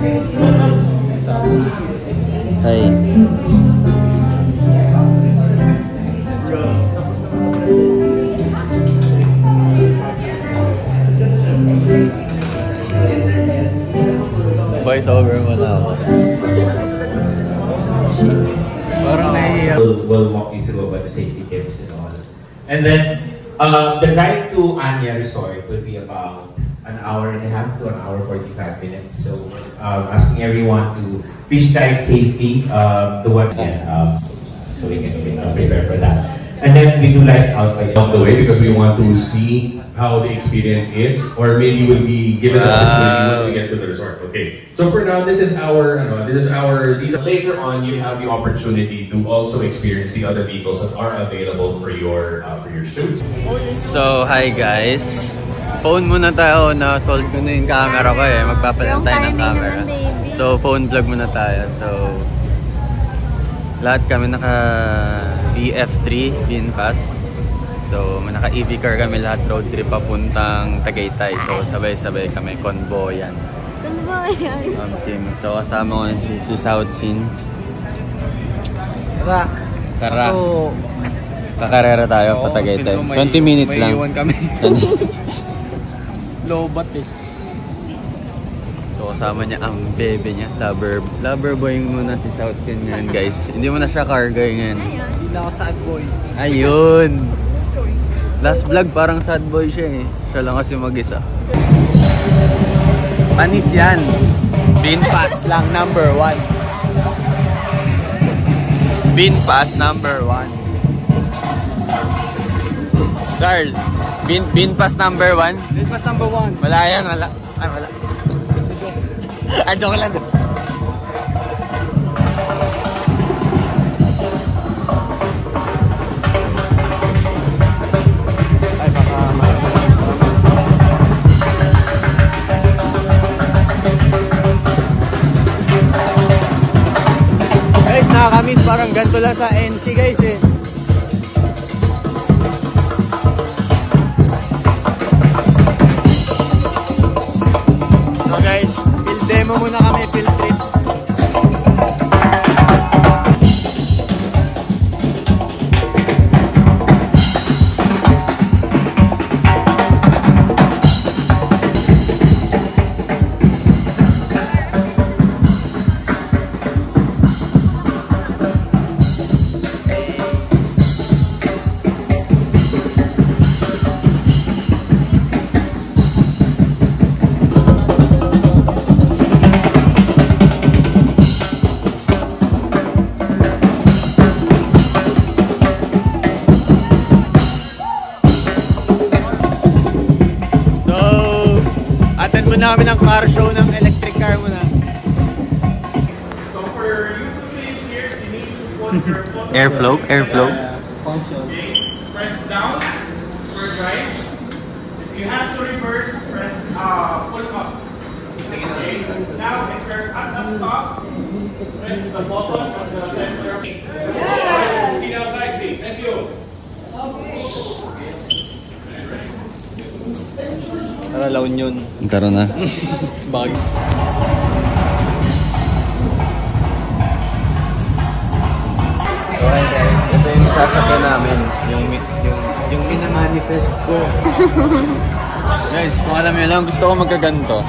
Hi. Voice over mo na ako. Parang naiiyak. We'll walk you through about the safety tips and all. And then, the ride to Anya Resort would be about an hour and a half to an hour 45 minutes. So, asking everyone to please drive safely. The one so we can prepare for that. And then we do lights out along the way because we want to see how the experience is, or maybe we'll be given the opportunity when we get to the resort. Okay. So for now, this is our. Later on, you have the opportunity to also experience the other vehicles that are available for your shoot. So hi guys. Phone muna tayo na solve ko na yung camera ko eh. Magpapalit tayo ng camera. So phone vlog muna tayo. So lahat kami naka BF3 VinFast. So naka EV car kami lahat, road trip papuntang Tagaytay. So sabay-sabay kami convoyan. So kasama ko si Southsin. Tara. So kakarera tayo pa Tagaytay. 20 minutes lang. Kami. Lobat eh. So kasama niya ang bebe niya, lover boy muna si Southsin ngayon guys. Hindi mo na siya cargo ngayon. Hindi ako sad boy. Ayun. Last vlog parang sad boy siya eh. Siya lang kasi mag-isa. Panis yan. VinFast lang number 1. VinFast number 1. Carl, VinFast number 1? VinFast number 1. Wala yan, wala. Ay, wala. Ah, joke lang. Ay, baka guys, nakakamiss parang ganito lang sa NC guys eh. So guys, field demo muna kami, field trip. Namin ang car show ng electric car muna. So for you to change gears, you need to put your foot Airflow. Okay. Press down for drive. If you have to reverse, press pull up. Okay. Now if you're at the stop, press the button on the center. Yes. Seat outside, please. Thank you. Tara, La Union. Tara na. Bag. Okay guys, ito yung sasakyan namin. Yung minamanifest ko. Guys, kung alam nyo lang, gusto ko magkaganto.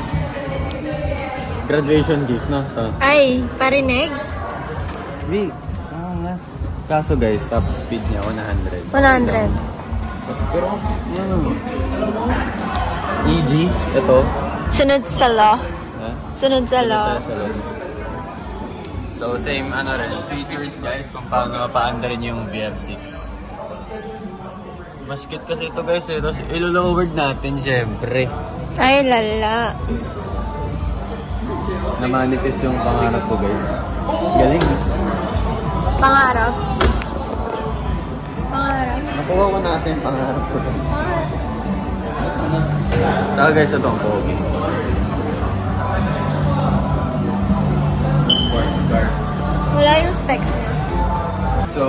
Graduation gift, no? Ito. Ay, parinig? Wait. Kaso guys, top speed niya 100. 100. Pero, EG, ito. Sunod sa law. Huh? Sunod sa law. So, same ano rin, features guys, kung paano paanda rin yung VF6. Basket kasi ito guys eh, tapos ilo-lowered natin syempre. Ay, lala. Na-manifest yung pangarap ko guys. Galing. Pangarap? Pangarap? Nakuha ko na kasi yung pangarap ko guys. Saka guys, ito ang pogi. Sports car. Wala yung specs niya. So,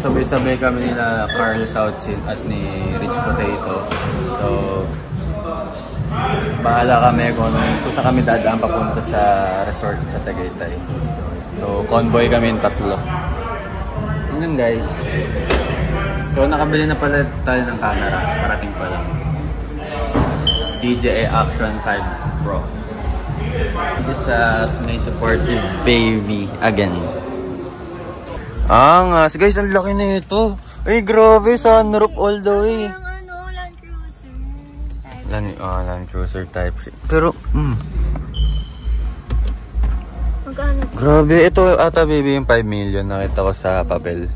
sabay-sabay kami nila Carl Southsin at ni Rich Potato. So, bahala kami kung saan kami dadaan papunta sa resort sa Tagaytay. So, convoy kami yung 3. Yun guys. So, nakabili na pala tayo ng camera. Parating pa lang. DJI Action 5 Pro. This may supportive baby again. Angas. Guys, ang laki na ito. Ay, grabe. Sunroof all the way. Land Cruiser Type C. Pero, Magkano? grabe. Ito ata baby yung 5 million. Nakita ko sa papel.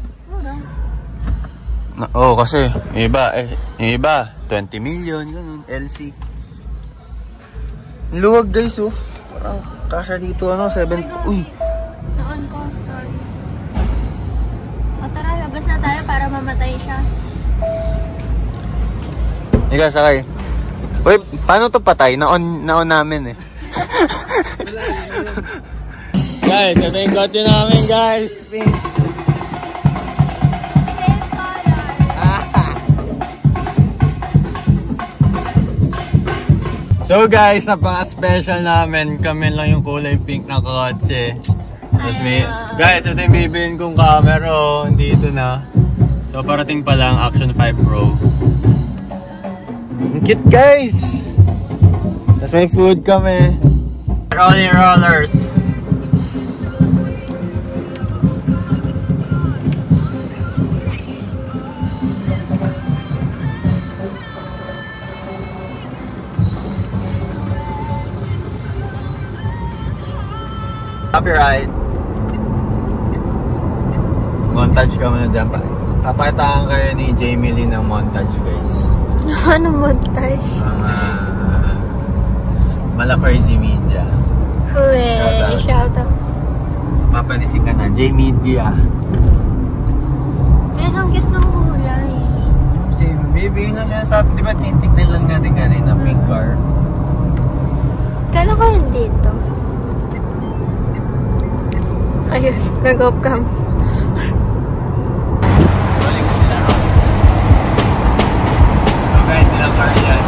Kasi yung iba 20 million. Ganun. LC. Luwag guys oh. Parang kasha dito 7. Uy. Na-on ko. Sorry. O tara, labas na tayo para mamatay siya. Ika, sakay. Uy, paano to patay? Na-on namin eh. Guys, ito yung kotse namin guys. Pink. So guys, napaka-special namin. Kami lang yung kulay pink na kotse. Tapos guys, ito yung bibilin kong camera. Dito na. So parating pa lang, Action 5 Pro. Ang cute guys! Tapos may food kami. Rolling rollers. Copyright. Montage ka muna dyan pa. Papakitaan kayo ni Jamie Lee ng montage guys. Ano montage? Mala Crazy Media. Uwe, shout out. Papanisin ka na, J-Media. Guys, ang cute ng kulay. Si baby na siya sabi, di ba tintignan lang natin kanina pink car? Kala ko yun dito. Ayun, nag-off cam. Balik ko sila ron. So guys, ilang car yan.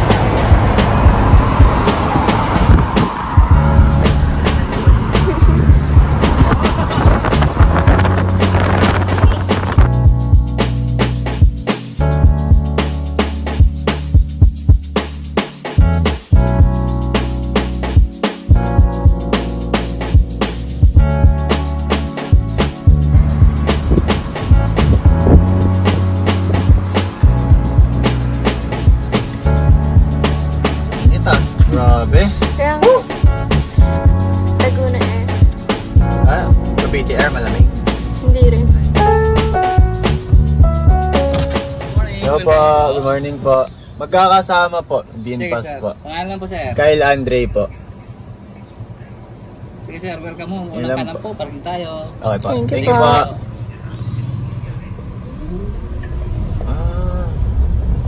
Grabe. Kaya Laguna Air. Cavite Air malamig. Hindi rin. Hello po, good morning po. Magkakasama po, Binpas po. Pangalan po sir. Kyle Andre po. Sige sir, welcome mo. Ilan Unang kanan po? po, parking tayo. Okay po. Thank you po.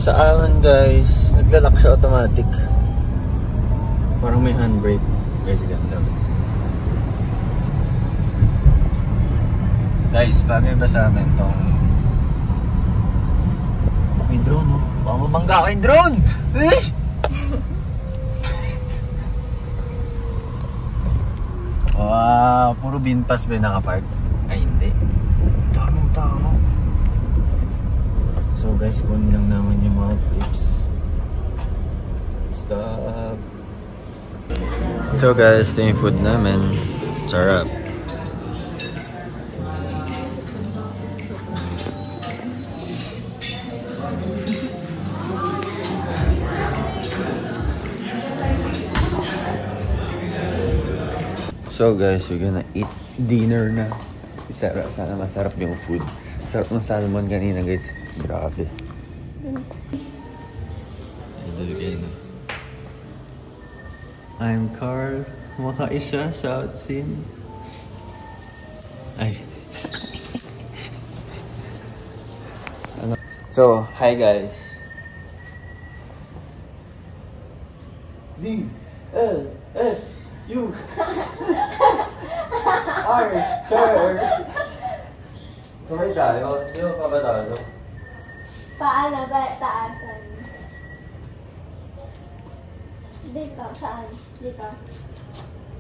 Sa akin guys, naglalak siya automatic. Parang may handbrake. Guys, ganda. Guys, bagay ba sa amin tong... May drone, no? Baka mabangga ako yung drone! Eh! Wow, puro Binpas ba nakapark? Ay, hindi. Daming tao. So guys, kunin lang naman yung mga clips. Stop. So guys, ito yung food namin. Sarap. So guys, we're gonna eat dinner na. Sarap, sana masarap yung food. Sarap ng salmon kanina guys. Grabe. I'm Carl. Mukha isa. Shout sin. Ay. So, hi guys. D L S U Archer. Sorry tayo. Sino pa ba tayo? Paala ba? Taasan. Dito, saan? Dito.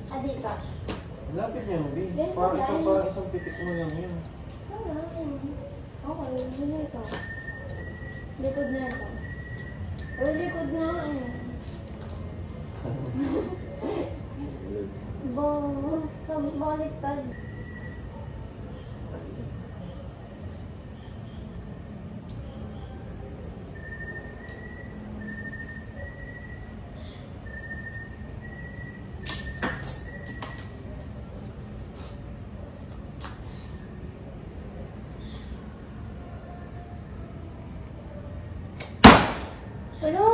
Ah, dito. Lapit niya, B. Ganito Parang yan. isang pitik mo lang yun. Saan? Okay, yun na ito. Likod na ito. O, likod na. Baliktad. Ano?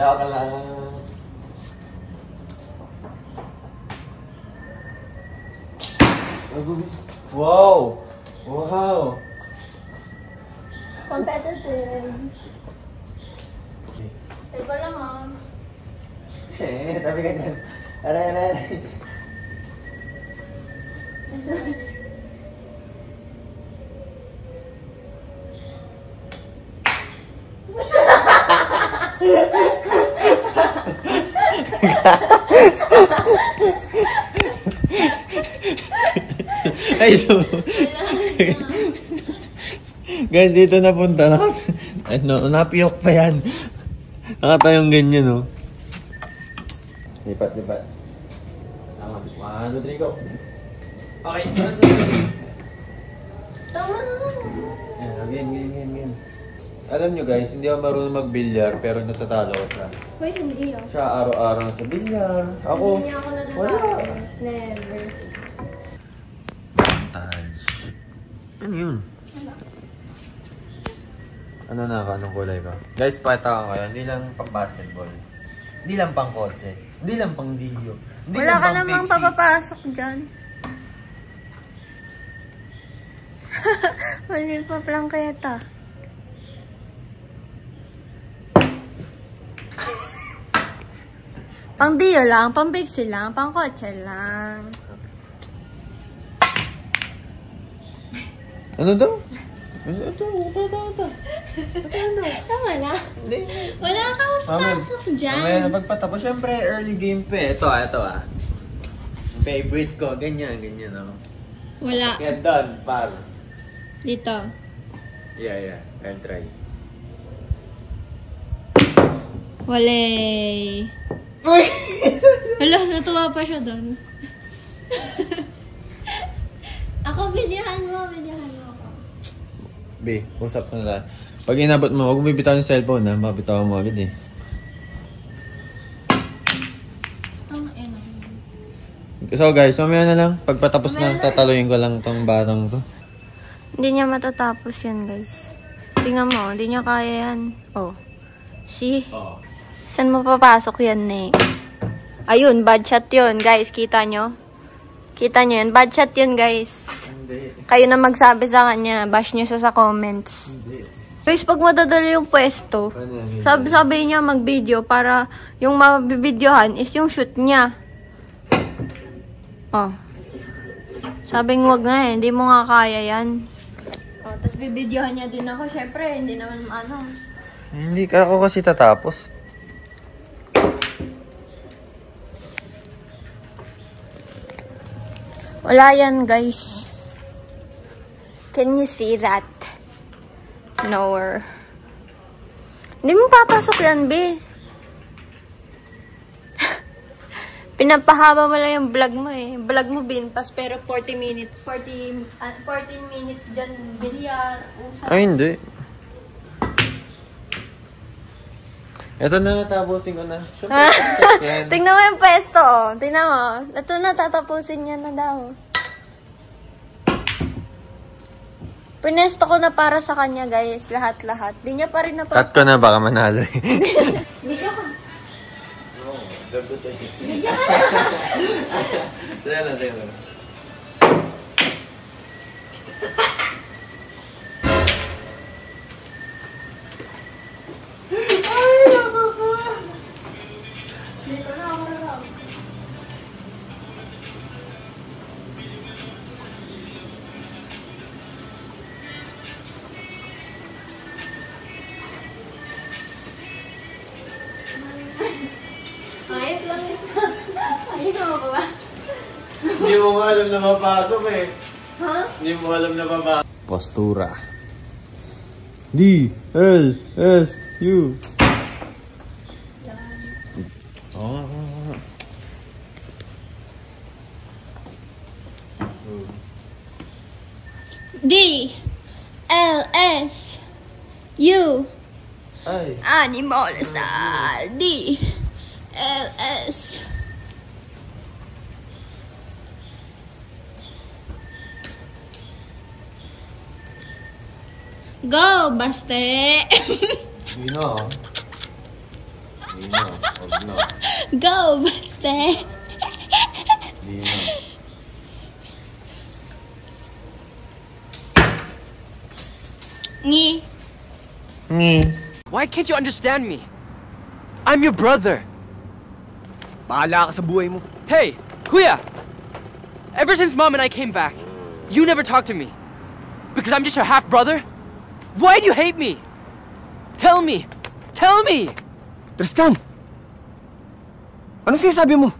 Joke lang. Wow! Wow! Competitive. Teka lang ah. Tabi ka dyan. Aray, aray, aray. Ay, so. Guys, dito napunta na. Ano, napiyok pa yan. Nakatayong ganyan, no? Lipat, lipat. Tama. 1, 2, 3, go. Okay. Tama na. Game. Alam nyo guys, hindi ako marunong mag-bilyar pero natatalo ko siya. Hoy, hindi ah. Siya araw-araw sa bilyar. Ako, Hindi niya ako wala. natatapos. Never. Ano yun? Ano na ako? Anong kulay ko? Guys, pakita ko kayo. Hindi lang pang basketball. Hindi lang pang kotse. Hindi lang pang diyo. Hindi Wala lang ka pang namang pixie. papapasok dyan. Mali pa plangketa. Pang diyo lang, pang pixie lang, pang kotse lang. Ano daw? Ito, ito. Tama na. Hindi. Wala ka papasok dyan. Mamaya na pagpatapos. Siyempre, early game pa eh. Ito ah. Favorite ko. Ganyan oh. Wala. Kaya done, par. Dito. Yeah. I'll try. Walay. Uy! Hala, natuwa pa siya doon. Ako, videohan mo ako. B, usap na lang. Pag inabot mo, huwag mo bibitaw yung cellphone ha. Mabitaw mo agad eh. So guys, mamaya na lang. Pagpatapos na, tataluin ko lang tong batang to. Hindi niya matatapos yan, guys. Tingnan mo, hindi niya kaya yan. Oh. See? Oo. Saan mo papasok yan, Nick? Ayun, bad shot yun, guys. Kita nyo? Kita nyo yun? Bad shot yun, guys. Hindi. Kayo na magsabi sa kanya. Bash nyo sa comments. Hindi. Guys, pag madadali yung pwesto, sabi niya mag-video para yung mabibidyohan is yung shoot niya. Oh. Sabing wag nga eh. Hindi mo nga kaya yan. Oh, tapos bibidyohan niya din ako. Syempre, hindi naman ano. Hindi ka ako kasi tatapos. Wala yan, guys. Can you see that? Nowhere. Hindi mo papasok yan, B. Pinapahaba mo lang yung vlog mo eh. Vlog mo binpas pero 14 minutes dyan bilyar, usap. Ay, hindi. Ito na, tapusin ko na. Siyempre, Tingnan mo yung pwesto, oh. Tingnan mo. Ito na, tatapusin niya na daw. Pinesto ko na para sa kanya, guys. Lahat-lahat. Di niya pa rin cut ko na, baka manalo eh. Video ka. Video ka na. Try lang. Hindi mo nga alam na mapasok eh. Ha? Hindi mo alam na mapasok. Postura. D, L, S, U. Oh. D, L, S, U. Ay. Animal sa D, L, S. Go, baste! Hindi na. Hindi na. Huwag na. Go, baste! Hindi na. Ngi. Ngi. Why can't you understand me? I'm your brother. Bahala ka sa buhay mo. Hey, Kuya! Ever since Mom and I came back, you never talk to me. Because I'm just your half-brother? Why do you hate me? Tell me! Tell me! Tristan! Ano sinasabi mo?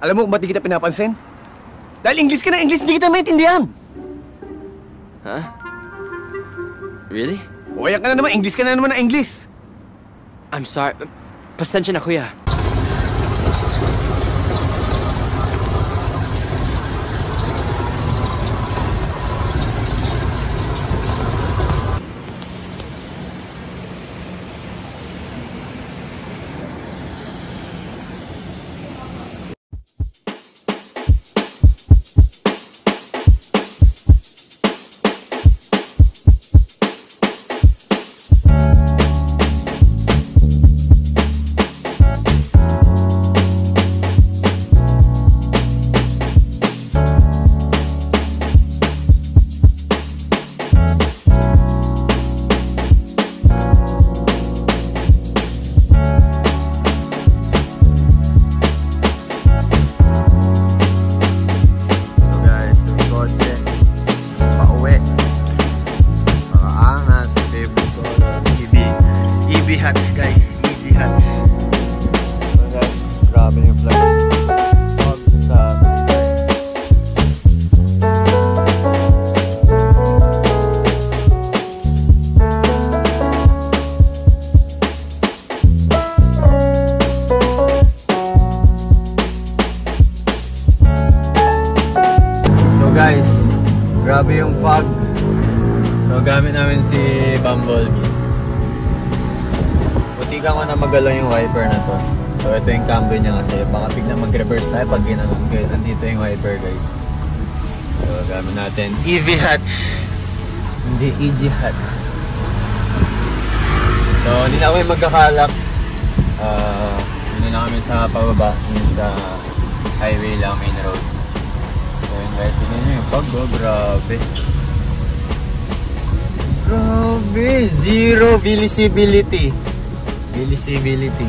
Alam mo kung ba't di kita pinapansin? Dahil English ka na English, hindi kita maintindihan! Huh? Really? O ayan ka na naman, English ka na naman na English! I'm sorry. Pasensya na, Kuya. Guys, grabe yung fog. So gamit namin si Bumblebee. Buti ka nga na magalaw yung wiper na to. So ito yung cambio niya kasi baka biglang mag-reverse tayo pag ginanong kayo. Nandito yung wiper guys. So gamit natin EV hatch. Hindi EG hatch. So hindi na kami magkakalak. Hindi na kami sa pababa. Sa highway lang, main road. Guys, tignan nyo yung fog, oh, grabe. Grabe, zero visibility. Visibility.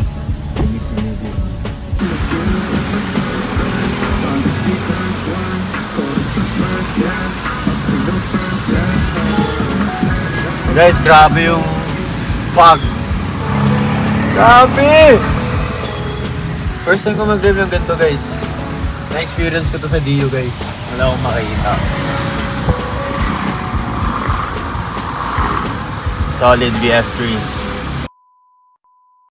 Guys, grabe yung fog. Grabe! First time ko mag-drive yung ganito guys. Na-experience ko to sa DU guys. Wala akong makita. Solid VF3.